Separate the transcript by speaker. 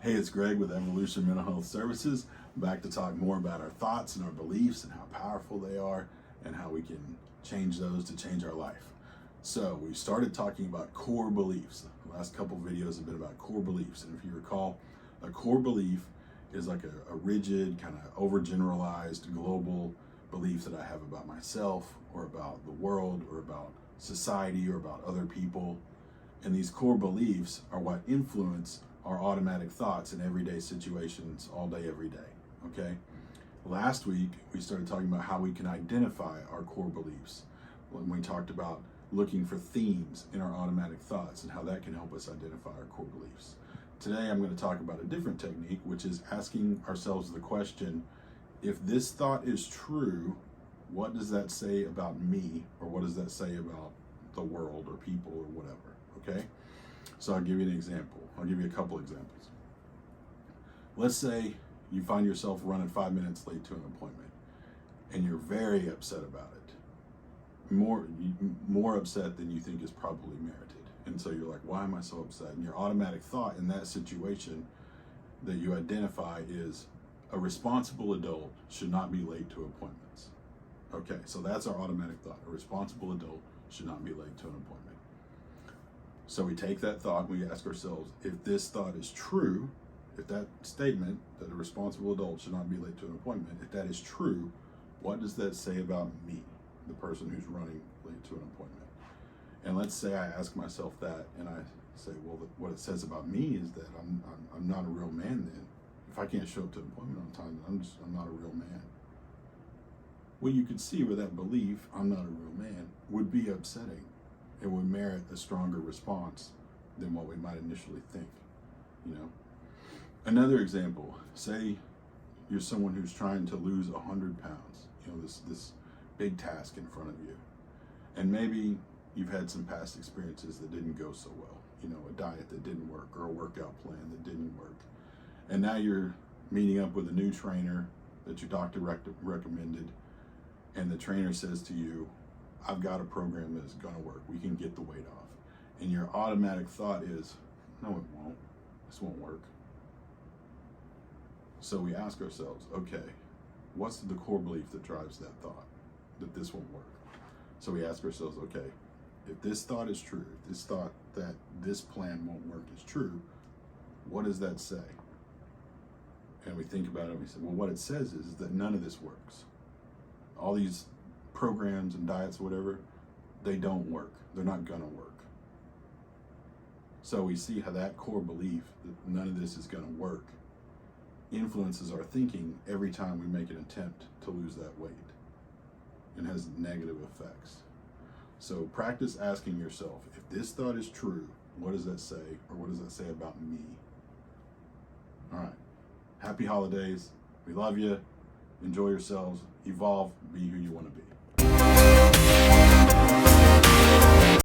Speaker 1: Hey, it's Greg with Evolution Mental Health Services. I'm back to talk more about our thoughts and our beliefs and how powerful they are and how we can change those to change our life. So we started talking about core beliefs. The last couple videos have been about core beliefs. And if you recall, a core belief is like a rigid, kind of overgeneralized global belief that I have about myself or about the world or about society or about other people. And these core beliefs are what influence our automatic thoughts in everyday situations all day, every day, okay? Last week, we started talking about how we can identify our core beliefs when we talked about looking for themes in our automatic thoughts and how that can help us identify our core beliefs. Today, I'm going to talk about a different technique, which is asking ourselves the question, if this thought is true, what does that say about me, or what does that say about the world or people or whatever, okay? So I'll give you an example. I'll give you a couple examples. Let's say you find yourself running 5 minutes late to an appointment and you're very upset about it. More upset than you think is probably merited. And so you're like, why am I so upset? And your automatic thought in that situation that you identify is a responsible adult should not be late to appointments. Okay, so that's our automatic thought. A responsible adult should not be late to an appointment. So we take that thought and we ask ourselves, if this thought is true, if that statement that a responsible adult should not be late to an appointment, if that is true, what does that say about me, the person who's running late to an appointment? And let's say I ask myself that and I say, well, what it says about me is that I'm not a real man then. If I can't show up to an appointment on time, I'm not a real man. Well, you could see where that belief, I'm not a real man, would be upsetting. It would merit a stronger response than what we might initially think, you know. Another example, say you're someone who's trying to lose 100 pounds, you know, this big task in front of you. And maybe you've had some past experiences that didn't go so well, you know, a diet that didn't work or a workout plan that didn't work. And now you're meeting up with a new trainer that your doctor recommended, and the trainer says to you, I've got a program that is gonna work. We can get the weight off. And your automatic thought is, no, it won't. This won't work. So we ask ourselves, okay, what's the core belief that drives that thought, that this won't work? So we ask ourselves, okay, if this thought is true, if this thought that this plan won't work is true, what does that say? And we think about it and we say, well, what it says is that none of this works. All these programs and diets, whatever, they don't work. They're not gonna work. So we see how that core belief that none of this is gonna work influences our thinking every time we make an attempt to lose that weight and has negative effects. So practice asking yourself, if this thought is true, what does that say, or what does that say about me? All right, happy holidays. We love you. Enjoy yourselves. Evolve. Be who you want to be.